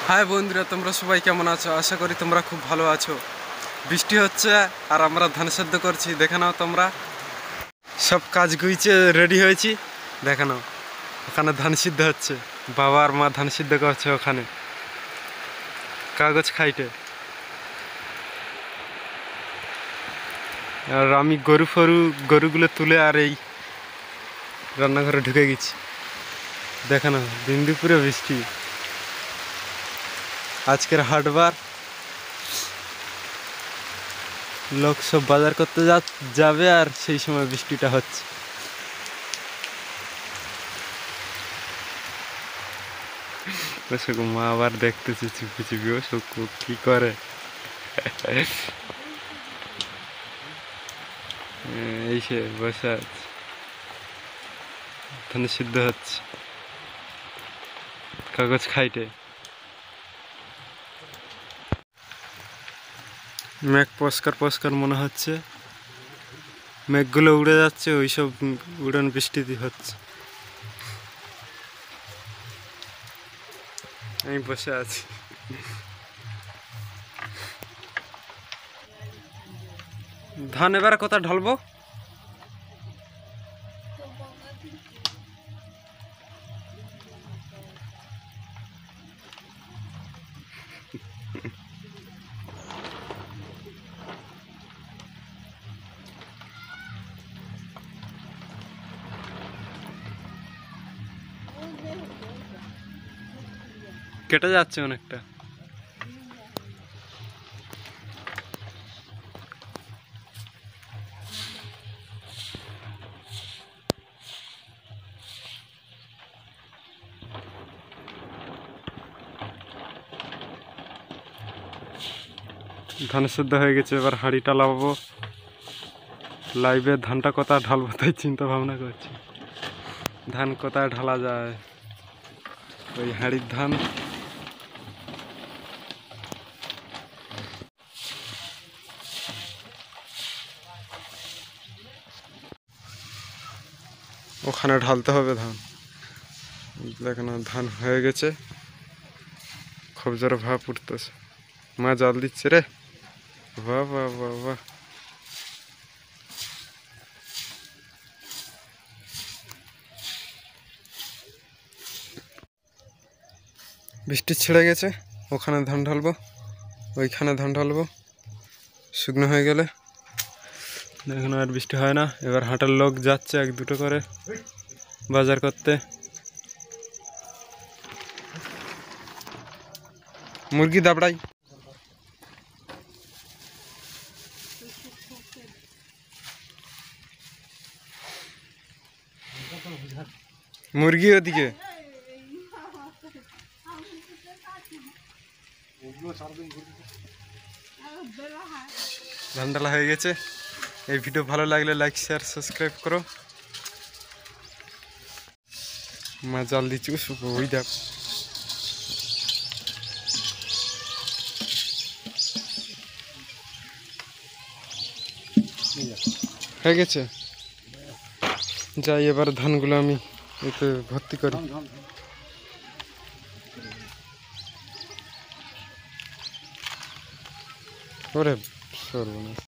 High বন্ধুরা, তোমরা সবাই কেমন আছো? আশা করি তোমরা খুব ভালো আছো। বৃষ্টি হচ্ছে আর আমরা ধান সেদ্ধ করছি। দেখে নাও, তোমরা সব কাজ গুইছে রেডি হয়েছি। দেখে নাও, ওখানে ধান সিদ্ধ হচ্ছে। বাবা আর মা ধান সিদ্ধ করছে ওখানে কাগজ খাইটে। আর আমি গরুগুলো তুলে আর এই রান্নাঘরে ঢুকে গেছি। দেখে নাও, দিন দুপুরে বৃষ্টি। আজকের হাটবার, লোক সব বাজার করতে যাবে আর সেই সময় বৃষ্টিটা হচ্ছে। মা আবার দেখতেছে চুপি চুপি, ও সব কি করে। এই সে বসে আছে, ধান সিদ্ধ হচ্ছে কাগজ খাইটে। মেঘ পরিষ্কার পরিষ্কার মনে হচ্ছে, মেঘগুলো উড়ে যাচ্ছে, ওইসব উড়ান বৃষ্টি হচ্ছে। আমি বসে আছি। ধান এবারে কোথায় ঢালবো? কেটে যাচ্ছে অনেকটা। ধান সিদ্ধ হয়ে গেছে, এবার হাঁড়িটা লাগাবো। লাইভে ধানটা কোথায় ঢালবো তাই চিন্তা ভাবনা করছি। ধান কোথায় ঢালা যায়? ওই হাঁড়ির ধান। ওখানে ঢালতে হবে ধান। দেখেন, ধান হয়ে গেছে, খুব জোরে ভাপ উঠতেছে। মা জাল দিচ্ছে রে, বাহ বাহ বাহ বাহ। বৃষ্টি ছেড়ে গেছে, ওখানে ধান ঢালবো, ওইখানে ধান ঢালবো। শুকনো হয়ে গেলে দেখুন, আর বৃষ্টি হয় না। এবার হাটের লোক যাচ্ছে এক দুটো করে বাজার করতে। মুরগি দাবড়াই, মুরগি ওদিকে। ধান ঢালা হয়ে গেছে। এই ভিডিও ভালো লাগলে লাইক শেয়ার সাবস্ক্রাইব করো। মা জাল দিচ্ছি, ওই দেখ। হয়ে গেছে, যাই এবার ধানগুলো আমি এতে ভর্তি করি। ওরে সর্বনাশ।